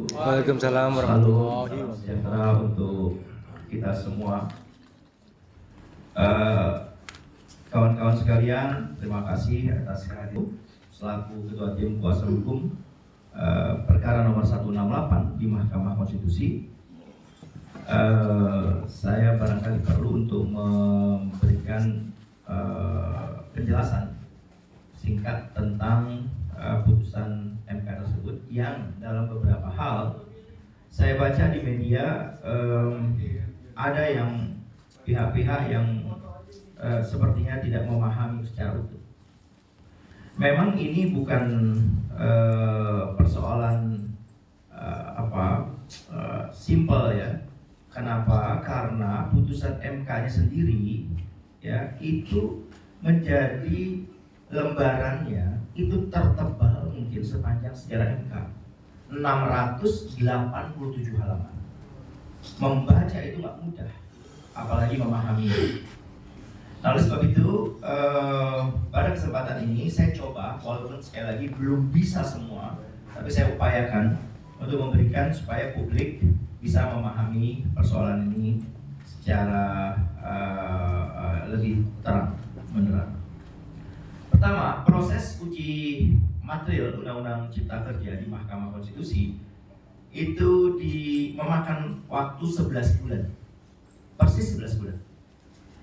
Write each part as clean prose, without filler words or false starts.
Waalaikumsalam warahmatullahi Salam wabarakatuh. sejahtera untuk kita semua. Kawan-kawan sekalian, terima kasih atas kehadiran selaku Ketua Tim Kuasa Hukum perkara nomor 168 di Mahkamah Konstitusi. Saya barangkali perlu untuk memberikan penjelasan singkat tentang putusan MK tersebut yang dalam beberapa hal saya baca di media ada yang pihak-pihak yang sepertinya tidak memahami secara utuh. Memang ini bukan persoalan simple ya. Kenapa? Karena putusan MK-nya sendiri ya itu menjadi lembarannya itu tertebal mungkin sepanjang sejarah MK, 687 halaman. Membaca itu nggak mudah, apalagi memahami. Nah, oleh sebab itu pada kesempatan ini saya coba, walaupun sekali lagi belum bisa semua, tapi saya upayakan untuk memberikan supaya publik bisa memahami persoalan ini secara lebih terang menerang. Pertama, proses uji material Undang-Undang Cipta Kerja di Mahkamah Konstitusi itu memakan waktu 11 bulan, persis 11 bulan,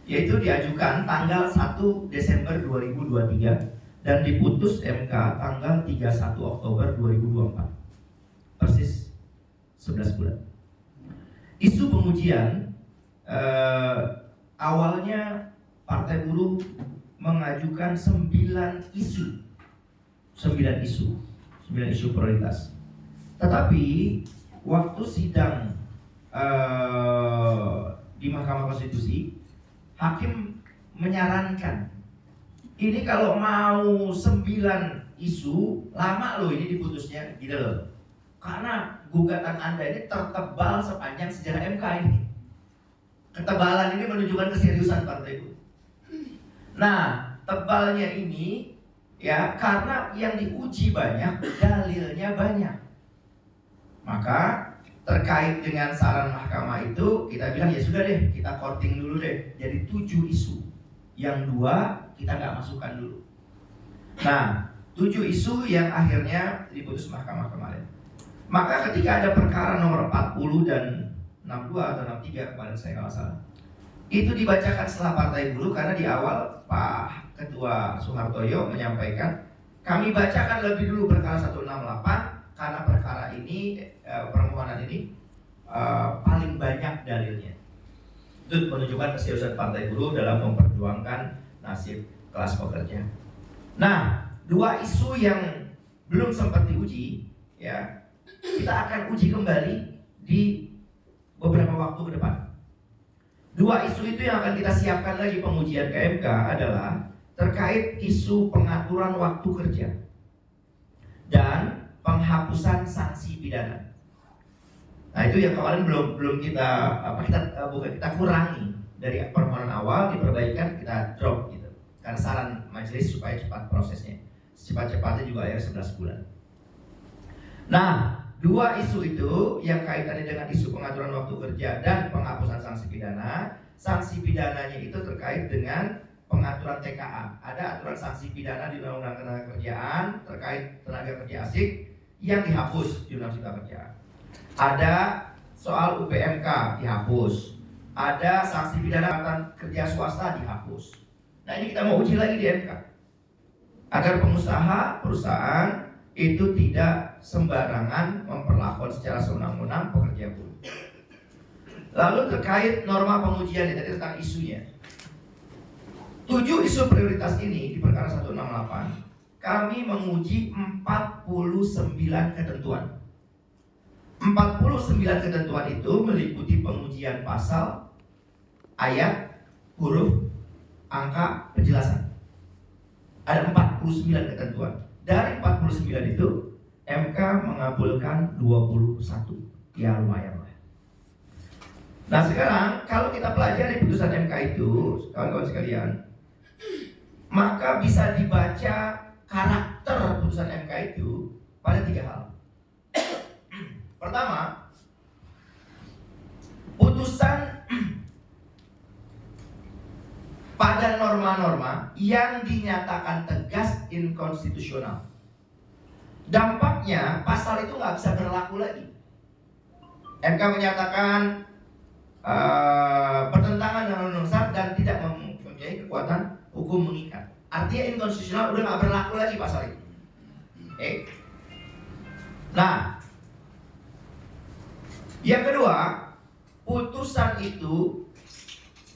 yaitu diajukan tanggal 1 Desember 2023 dan diputus MK tanggal 31 Oktober 2024, persis 11 bulan. Isu pengujian awalnya Partai Buruh mengajukan 9 isu prioritas. Tetapi waktu sidang di Mahkamah Konstitusi, hakim menyarankan ini kalau mau 9 isu lama loh ini diputusnya gitu loh. Karena gugatan Anda ini tertebal sepanjang sejarah MK ini. Ketebalan ini menunjukkan keseriusan partai itu. Nah, tebalnya ini ya karena yang diuji banyak, dalilnya banyak. Maka terkait dengan saran mahkamah itu kita bilang ya sudah deh, kita korting dulu deh. Jadi 7 isu, yang 2 kita nggak masukkan dulu. Nah, 7 isu yang akhirnya diputus mahkamah kemarin. Maka ketika ada perkara nomor 40 dan 62 atau 63 kemarin saya nggak salah, itu dibacakan setelah Partai Buruh karena di awal Pak Ketua Soehartoyo menyampaikan kami bacakan lebih dulu perkara 168 karena perkara ini permohonan ini paling banyak dalilnya. Itu menunjukkan keseriusan Partai Buruh dalam memperjuangkan nasib kelas pekerja. Nah, 2 isu yang belum sempat diuji ya, kita akan uji kembali di beberapa waktu ke depan. 2 isu itu yang akan kita siapkan lagi pengujian ke MK adalah terkait isu pengaturan waktu kerja dan penghapusan sanksi pidana. Nah, itu yang kemarin belum kita kurangi dari permohonan awal, diperbaikan, kita drop gitu. Karena saran majelis supaya cepat prosesnya. Secepat-cepatnya juga akhirnya 11 bulan. Nah, 2 isu itu yang kaitannya dengan isu pengaturan waktu kerja dan penghapusan sanksi pidana. Sanksi pidananya itu terkait dengan pengaturan TKA. Ada aturan sanksi pidana di Undang-Undang Ketenagakerjaan terkait tenaga kerja asing yang dihapus di Undang-Undang Cipta Kerja. Ada soal UPMK dihapus. Ada sanksi pidana kerja swasta dihapus. Nah, ini kita mau uji lagi di MK agar pengusaha, perusahaan itu tidak sembarangan memperlakukan secara sewenang-wenang pekerja buruh. Lalu terkait norma pengujian tadi tentang isunya, 7 isu prioritas ini di perkara 168 kami menguji 49 ketentuan. 49 ketentuan itu meliputi pengujian pasal, ayat, huruf, angka, penjelasan. Ada 49 ketentuan. Dari 49 itu MK mengabulkan 21. Ya lumayan lah. Nah, sekarang kalau kita pelajari putusan MK itu, kawan-kawan sekalian, maka bisa dibaca karakter putusan MK itu pada 3 hal. Pertama, putusan pada norma-norma yang dinyatakan tegas inkonstitusional. Dampaknya pasal itu nggak bisa berlaku lagi. MK menyatakan bertentangan dengan undang-undang dasar dan tidak mempunyai kekuatan hukum mengikat. Artinya inkonstitusional udah nggak berlaku lagi pasal itu. Nah, yang kedua, putusan itu,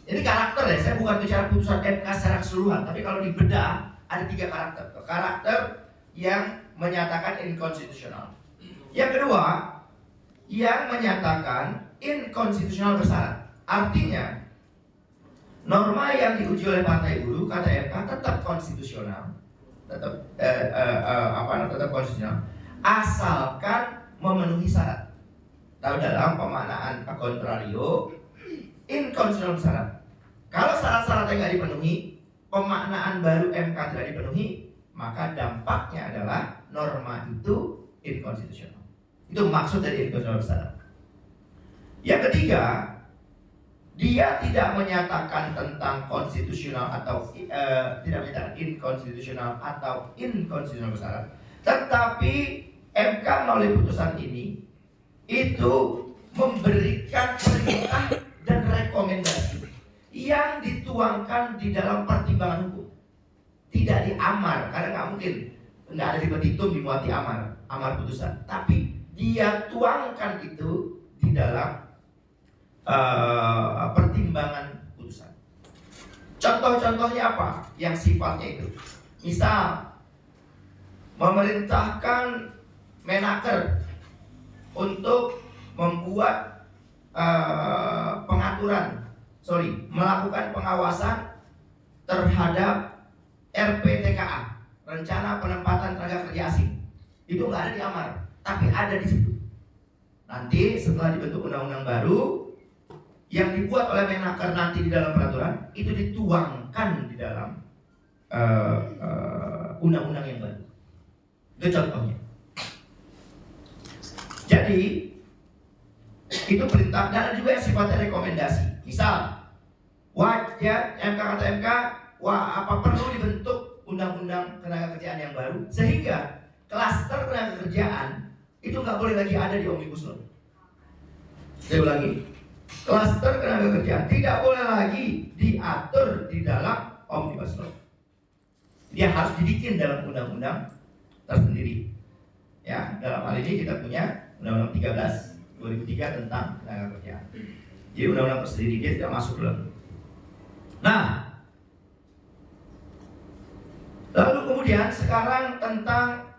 ini karakter ya, saya bukan bicara putusan MK secara keseluruhan, tapi kalau dibedah ada 3 karakter. Karakter yang menyatakan inkonstitusional. Yang kedua, yang menyatakan inkonstitusional bersyarat. Artinya, norma yang diuji oleh Partai Buruh kata MK tetap konstitusional, tetap konstitusional, asalkan memenuhi syarat. Lalu dalam pemaknaan contrario, inkonstitusional bersyarat. Kalau syarat-syaratnya nggak dipenuhi, pemaknaan baru MK tidak dipenuhi, maka dampaknya adalah norma itu inkonstitusional. Itu maksud dari inkonstitusional bersyarat. Yang ketiga, dia tidak menyatakan tentang konstitusional atau tidak menyatakan inkonstitusional atau inkonstitusional bersyarat, tetapi MK melalui putusan ini itu memberikan perintah dan rekomendasi yang dituangkan di dalam pertimbangan hukum, tidak diamar, karena nggak mungkin, nggak ada di petitum dimuati amar putusan, tapi dia tuangkan itu di dalam pertimbangan putusan. Contoh-contohnya apa yang sifatnya itu? Misal, memerintahkan Menaker untuk membuat melakukan pengawasan terhadap RPTKA, rencana penempatan tenaga kerja asing. Itu nggak ada di amar, tapi ada di situ. Nanti setelah dibentuk undang-undang baru yang dibuat oleh Menaker nanti di dalam peraturan itu dituangkan di dalam undang-undang yang baru. Itu contohnya. Jadi itu perintah dan juga yang sifatnya rekomendasi. Misal, kata MK, perlu dibentuk undang-undang tenaga kerjaan yang baru sehingga klaster tenaga kerjaan itu nggak boleh lagi ada di Omnibus Law. Saya ulangi, klaster tenaga kerjaan tidak boleh lagi diatur di dalam Omnibus Law. Dia harus dibikin dalam undang-undang tersendiri. Ya, dalam hal ini kita punya Undang-Undang 13 2003 tentang tenaga kerjaan. Jadi undang-undang tersendiri, dia tidak masuk dalam. Nah, lalu kemudian sekarang tentang